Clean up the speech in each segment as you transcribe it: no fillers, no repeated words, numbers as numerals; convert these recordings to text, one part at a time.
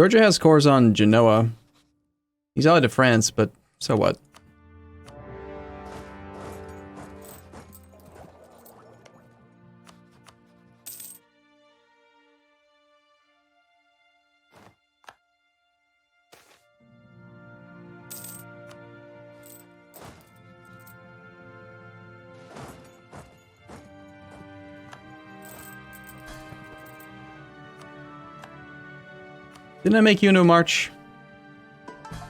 Georgia has cores on Genoa. He's allied to France, but so what? Didn't I make you into a march?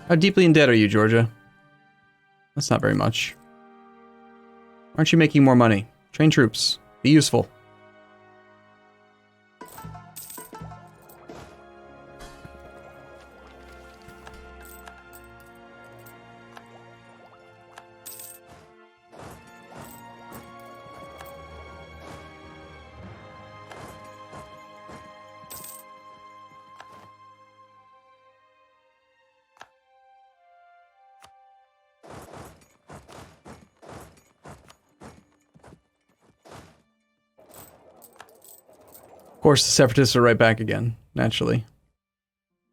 How deeply in debt are you, Georgia? That's not very much. Aren't you making more money? Train troops. Be useful. Of course, the Separatists are right back again, naturally.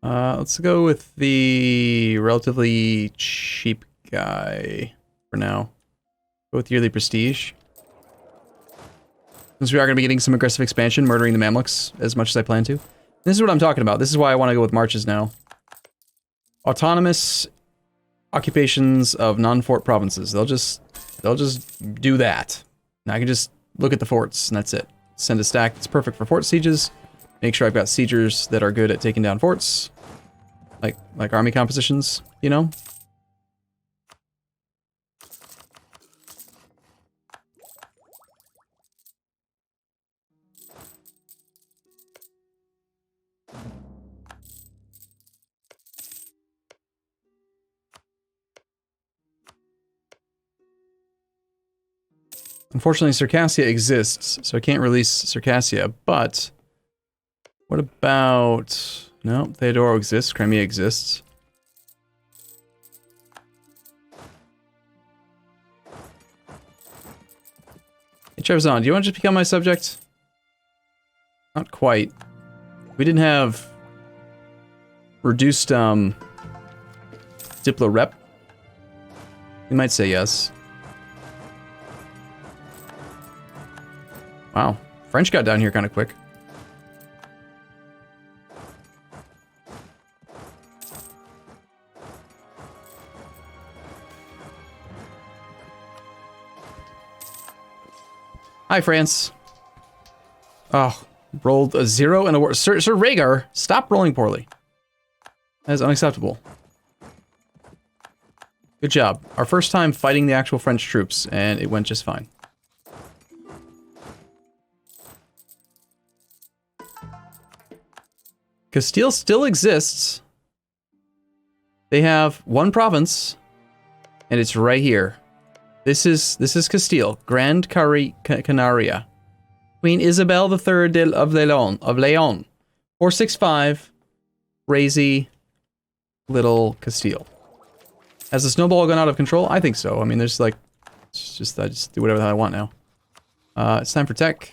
Let's go with the relatively cheap guy for now. Go with yearly prestige. Since we are going to be getting some aggressive expansion, murdering the Mamluks as much as I plan to. This is what I'm talking about. This is why I want to go with marches now. Autonomous occupations of non-fort provinces. They'll just do that. And I can just look at the forts, and that's it. Send a stack that's perfect for fort sieges. Make sure I've got siegers that are good at taking down forts. Like army compositions, you know? Unfortunately, Circassia exists, so I can't release Circassia, but... What about... No, Theodoro exists, Crimea exists. Hey, Trevzon, do you want to just become my subject? Not quite. We didn't have... reduced, Diplo rep. We might say yes. Wow, French got down here kind of quick. Hi, France. Oh, rolled a 0 and a war. Sir Rhaegar, stop rolling poorly. That is unacceptable. Good job. Our first time fighting the actual French troops, and it went just fine. Castile still exists. They have one province, and it's right here. This is Castile, Grand Canaria. Queen Isabel III of Leon. 465, crazy little Castile. Has the snowball gone out of control? I think so. I mean, there's like, it's just I just do whatever the hell I want now. It's time for tech.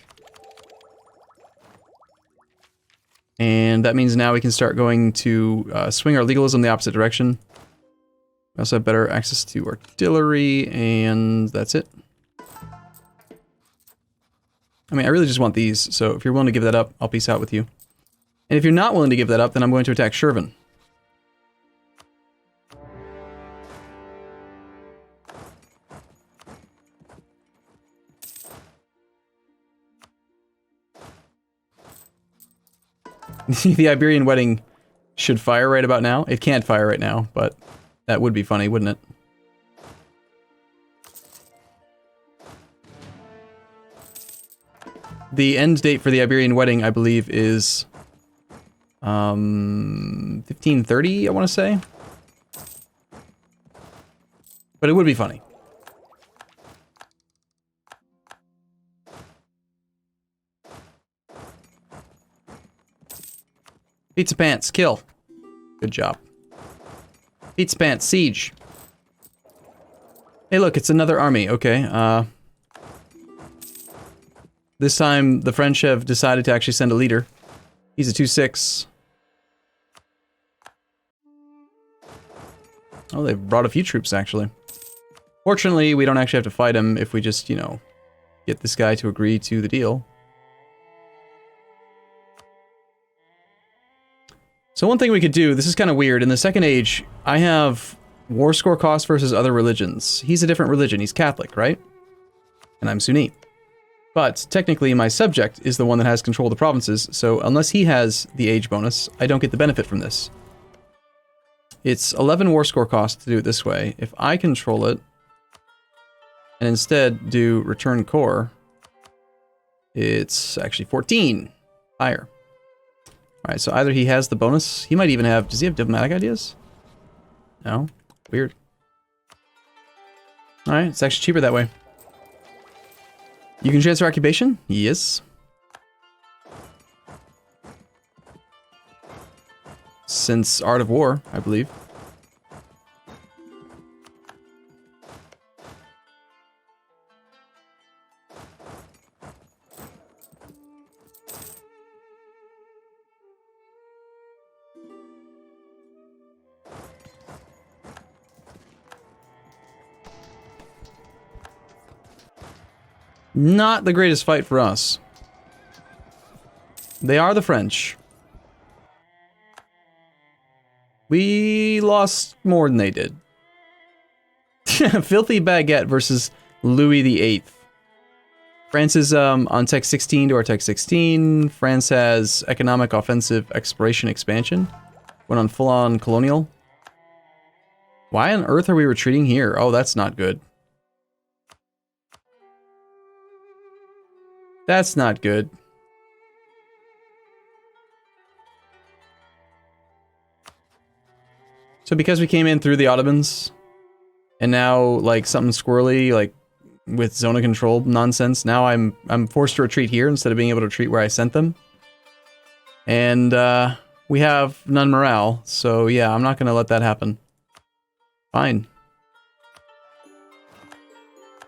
And that means now we can start going to swing our legalism the opposite direction. We also have better access to artillery, and that's it. I mean, I really just want these, so if you're willing to give that up, I'll peace out with you. And if you're not willing to give that up, then I'm going to attack Shervin. The Iberian wedding should fire right about now. It can't fire right now, but that would be funny, wouldn't it? The end date for the Iberian wedding, I believe, is 1530, I want to say. But it would be funny. Pizza Pants, kill. Good job. Pizza Pants, siege. Hey look, it's another army, okay. This time, the French have decided to actually send a leader. He's a 2-6. Oh, they've brought a few troops, actually. Fortunately, we don't actually have to fight him if we just, you know, get this guy to agree to the deal. So one thing we could do, this is kind of weird, in the Second Age, I have war score cost versus other religions. He's a different religion, he's Catholic, right? And I'm Sunni. But technically my subject is the one that has control of the provinces, so unless he has the age bonus, I don't get the benefit from this. It's 11 war score cost to do it this way. If I control it, and instead do return core, it's actually 14. Higher. Alright, so either he has the bonus, he might even have, does he have diplomatic ideas? No? Weird. Alright, it's actually cheaper that way. You can transfer occupation? Yes. Since Art of War, I believe. Not the greatest fight for us. They are the French. We lost more than they did. Filthy Baguette versus Louis VIII. France is on tech 16 to our tech 16. France has economic offensive exploration expansion. Went on full-on colonial. Why on earth are we retreating here? Oh, that's not good. That's not good. So because we came in through the Ottomans, and now like something squirrely, like with zone of control nonsense, now I'm forced to retreat here instead of being able to retreat where I sent them. And we have none morale, so yeah, I'm not gonna let that happen. Fine.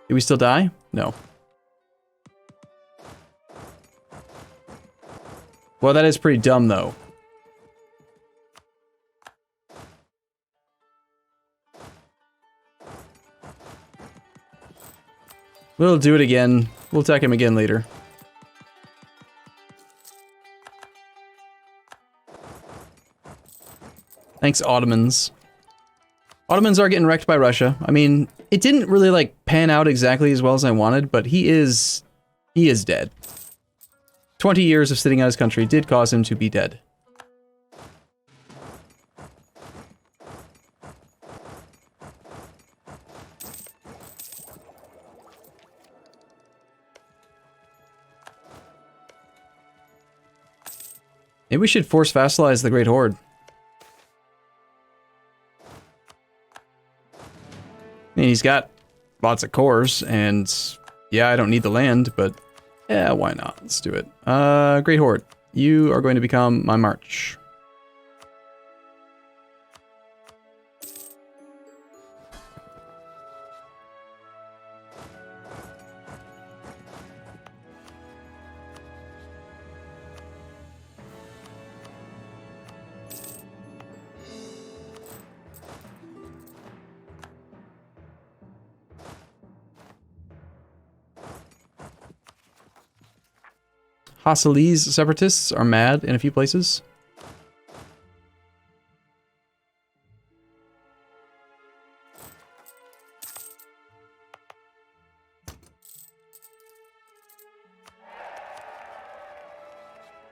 Did we still die? No. Well, that is pretty dumb, though. We'll do it again. We'll attack him again later. Thanks, Ottomans. Ottomans are getting wrecked by Russia. I mean, it didn't really, like, pan out exactly as well as I wanted, but he is dead. 20 years of sitting out his country did cause him to be dead. Maybe we should force vassalize the Great Horde. I mean, he's got lots of cores, and yeah, I don't need the land, but yeah, why not? Let's do it. Great Horde, you are going to become my march. Vassalizing separatists are mad in a few places.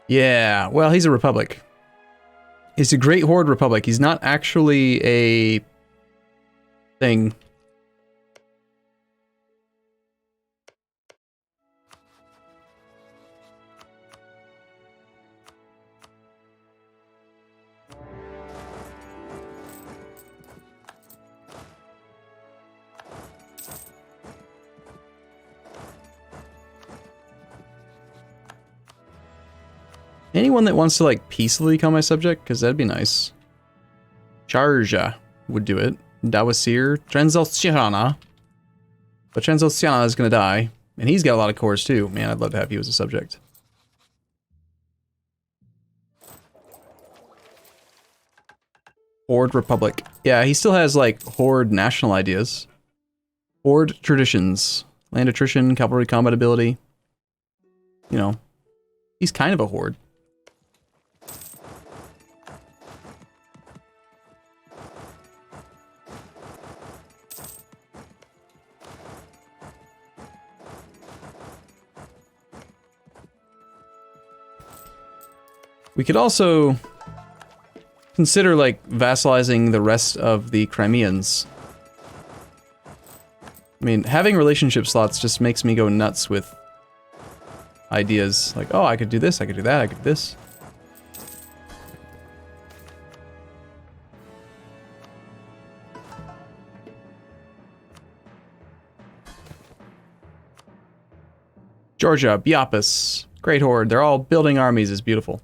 Yeah, well, he's a republic. He's a Great Horde republic. He's not actually a thing. Anyone that wants to, like, peacefully become my subject? Because that'd be nice. Charja would do it. Dawasir. Transalciana. But Transalciana is gonna die. And he's got a lot of cores, too. Man, I'd love to have you as a subject. Horde Republic. Yeah, he still has, like, Horde national ideas. Horde traditions. Land attrition, cavalry combat ability. You know, he's kind of a Horde. We could also consider, like, vassalizing the rest of the Crimeans. I mean, having relationship slots just makes me go nuts with ideas. Like, oh, I could do this, I could do that, I could do this. Georgia, Biapis, Great Horde, they're all building armies, it's beautiful.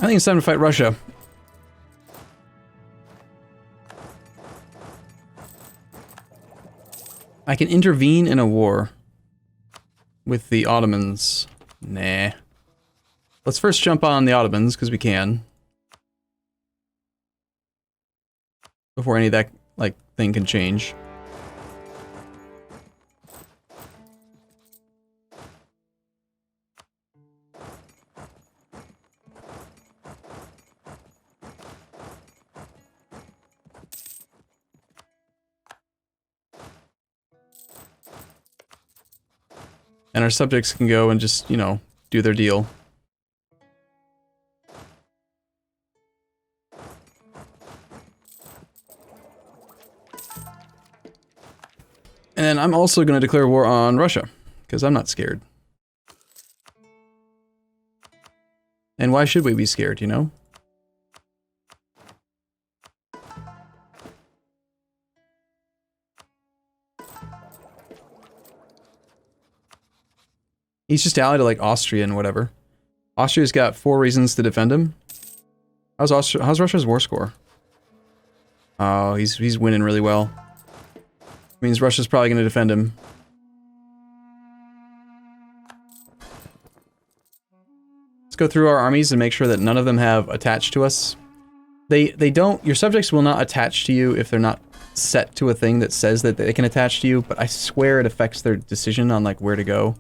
I think it's time to fight Russia. I can intervene in a war with the Ottomans. Nah. Let's first jump on the Ottomans, because we can. Before any of that, like, thing can change. And our subjects can go and just, you know, do their deal. And then I'm also going to declare war on Russia, because I'm not scared. And why should we be scared, you know? He's just allied to, like, Austria and whatever. Austria's got 4 reasons to defend him. How's Russia's war score? Oh, he's winning really well. Means Russia's probably going to defend him. Let's go through our armies and make sure that none of them have attached to us. They don't, your subjects will not attach to you if they're not set to a thing that says that they can attach to you, but I swear it affects their decision on, like, where to go.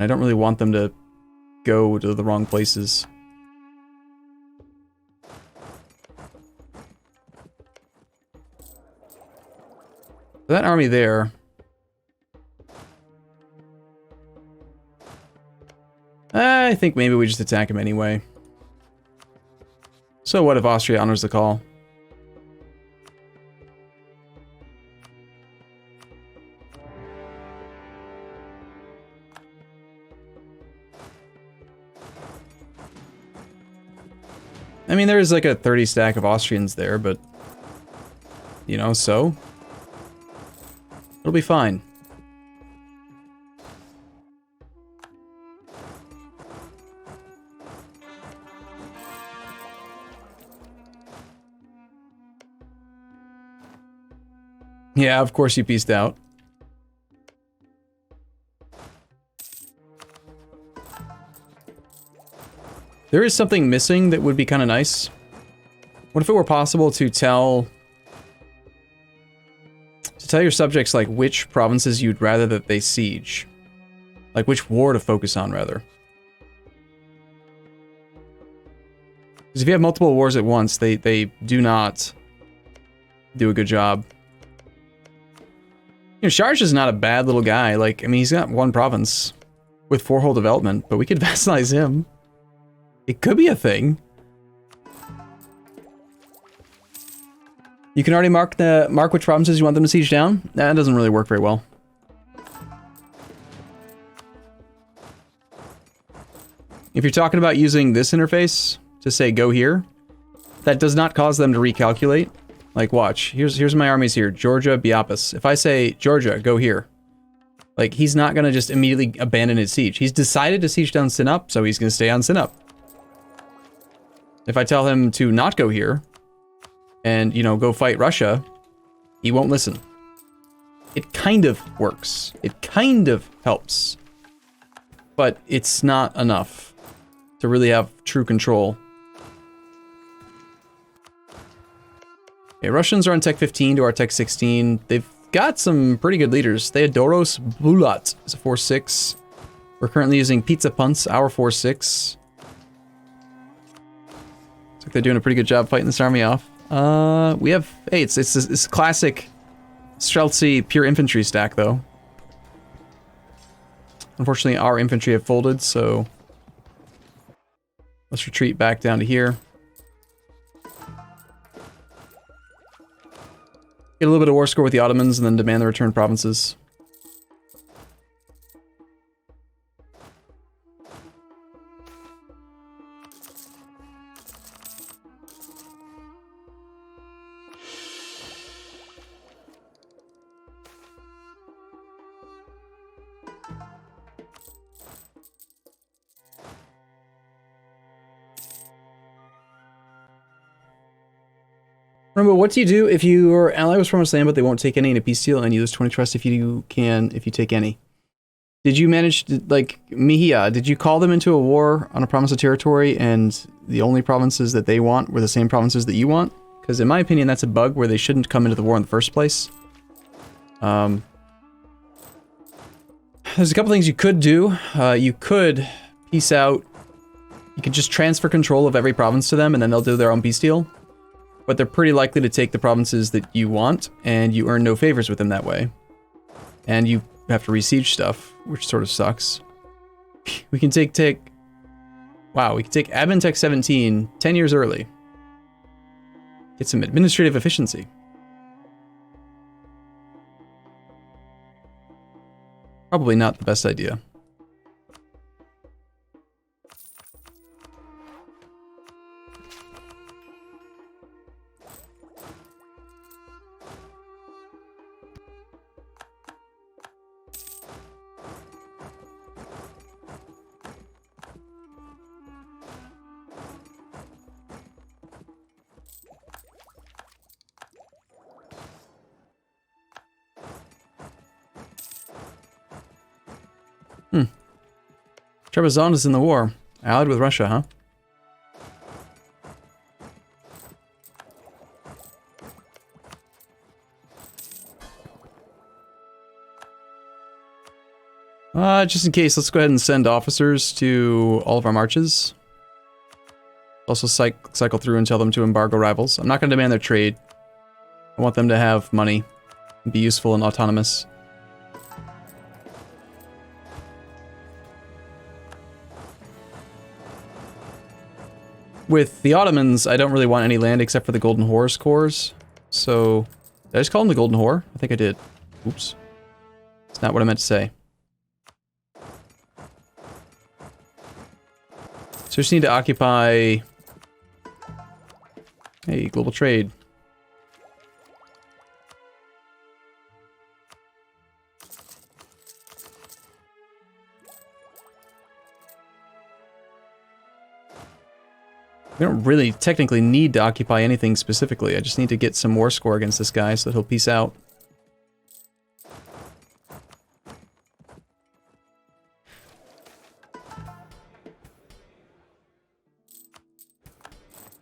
I don't really want them to go to the wrong places. That army there... I think maybe we just attack him anyway. So what if Austria honors the call? I mean, there is like a 30 stack of Austrians there, but, you know, so it'll be fine. Yeah, of course you pieced out. There is something missing that would be kind of nice. What if it were possible to tell your subjects, like, which provinces you'd rather that they siege? Like, which war to focus on, rather. Because if you have multiple wars at once, they do not do a good job. You know, Sharj is not a bad little guy. Like, I mean, he's got 1 province with 4 whole development, but we could vassalize him. It could be a thing. You can already mark which provinces you want them to siege down. That doesn't really work very well. If you're talking about using this interface to say go here, that does not cause them to recalculate. Like, watch. Here's my armies here. Georgia, Biapis. If I say, Georgia, go here. Like, he's not going to just immediately abandon his siege. He's decided to siege down Sinop, so he's going to stay on Sinop. If I tell him to not go here, and, you know, go fight Russia, he won't listen. It kind of works. It kind of helps. But it's not enough to really have true control. Okay, Russians are on tech 15 to our tech 16. They've got some pretty good leaders. Theodoros Bulat is a 4-6. We're currently using Pizza Punts, our 4-6. Looks like they're doing a pretty good job fighting this army off. We have, hey, it's classic Streltsy pure infantry stack, though. Unfortunately, our infantry have folded, so let's retreat back down to here. Get a little bit of war score with the Ottomans and then demand the returned provinces. Remember, what do you do if your ally was promised land but they won't take any in a peace deal and you lose 20 trust if you take any? Did you manage to, like, Mihia, did you call them into a war on a promise of territory and the only provinces that they want were the same provinces that you want? Because in my opinion, that's a bug where they shouldn't come into the war in the first place. There's a couple things you could do. You could peace out. You could just transfer control of every province to them and then they'll do their own peace deal. But they're pretty likely to take the provinces that you want, and you earn no favors with them that way. And you have to re-siege stuff, which sort of sucks. We can take... Wow, we can take Admin Tech 17 10 years early. Get some administrative efficiency. Probably not the best idea. Trebizond is in the war. Allied with Russia, huh? Just in case, let's go ahead and send officers to all of our marches. Also cycle through and tell them to embargo rivals. I'm not going to demand their trade. I want them to have money and be useful and autonomous. With the Ottomans, I don't really want any land except for the Golden Horse cores. So, did I just call them the Golden Whore? I think I did. Oops. That's not what I meant to say. So, just need to occupy... Hey, global trade. We don't really technically need to occupy anything specifically. I just need to get some war score against this guy so that he'll peace out.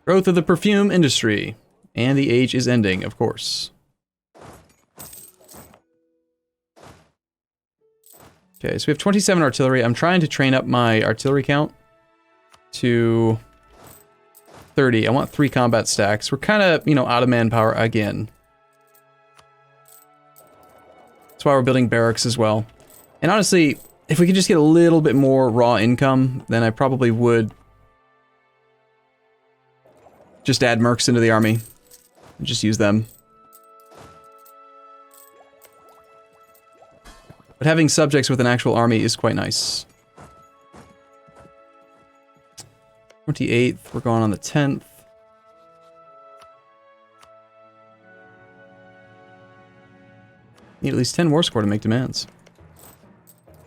Growth of the perfume industry. And the age is ending, of course. Okay, so we have 27 artillery. I'm trying to train up my artillery count to 30. I want 3 combat stacks. We're kind of, you know, out of manpower again. That's why we're building barracks as well. And honestly, if we could just get a little bit more raw income, then I probably would just add mercs into the army and just use them. having subjects with an actual army is quite nice. 28th, we're going on the 10th. Need at least 10 war score to make demands.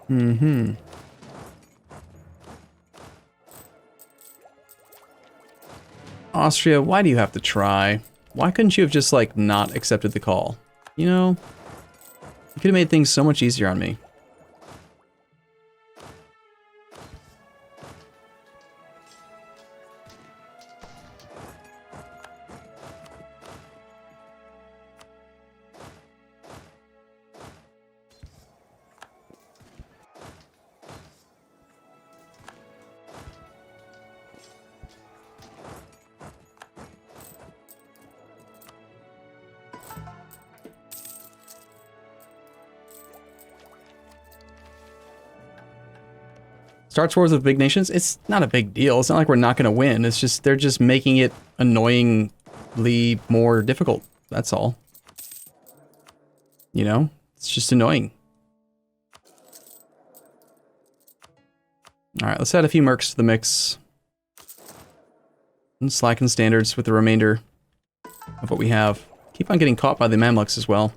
Mm-hmm. Austria, why do you have to try? Why couldn't you have just, like, not accepted the call? You know? You could have made things so much easier on me. Starts wars with big nations? It's not a big deal. It's not like we're not going to win. It's just, they're just making it annoyingly more difficult. That's all. You know? It's just annoying. Alright, let's add a few mercs to the mix. And slacken standards with the remainder of what we have. Keep on getting caught by the Mamluks as well.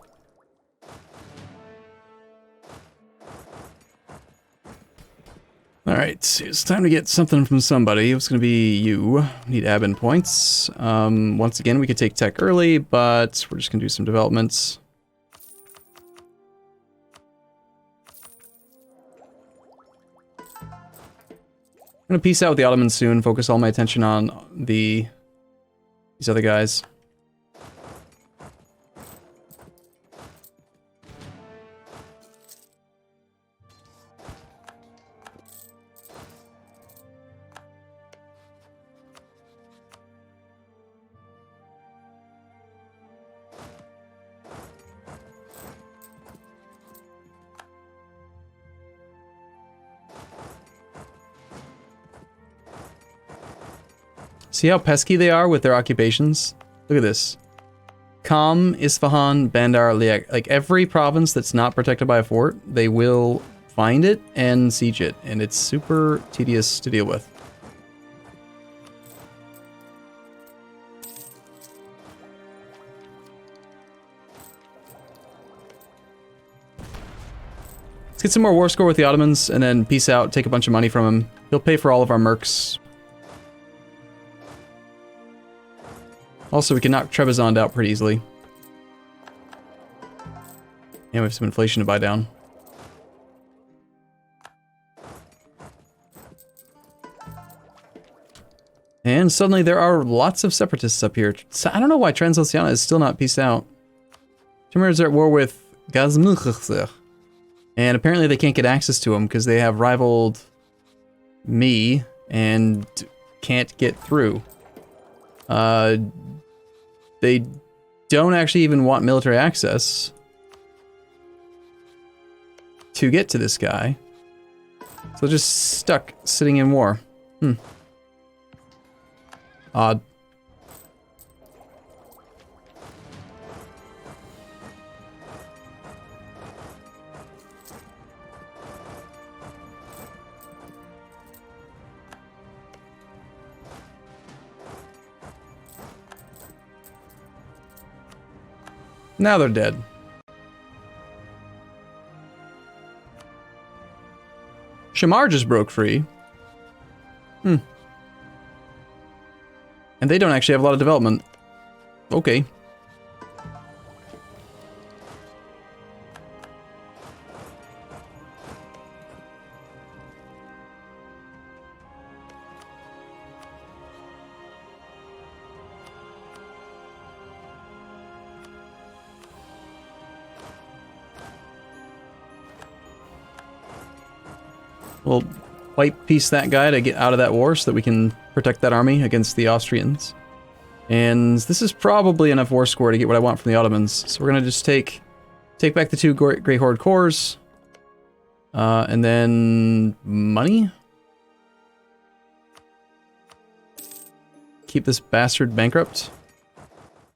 Alright, it's time to get something from somebody. It's going to be you. We need admin points. Once again, we could take tech early, but we're just going to do some developments. I'm going to peace out with the Ottomans soon, focus all my attention on these other guys. See how pesky they are with their occupations? Look at this. Qam, Isfahan, Bandar, Liak. Like, every province that's not protected by a fort, they will find it and siege it. And it's super tedious to deal with. Let's get some more war score with the Ottomans, and then peace out, take a bunch of money from him. He'll pay for all of our mercs. Also, we can knock Trebizond out pretty easily. And we have some inflation to buy down. And suddenly there are lots of separatists up here. So I don't know why Transoceania is still not peaced out. Timurs are at war with Gazmukhzir. And apparently they can't get access to them because they have rivaled me and can't get through. They don't actually even want military access to get to this guy. So they're just stuck sitting in war. Odd. Now they're dead. Shamar just broke free. And they don't actually have a lot of development. Okay. We'll white piece that guy to get out of that war so that we can protect that army against the Austrians. And this is probably enough war score to get what I want from the Ottomans. So we're going to just take back the 2 Grey Horde cores. And then money. Keep this bastard bankrupt.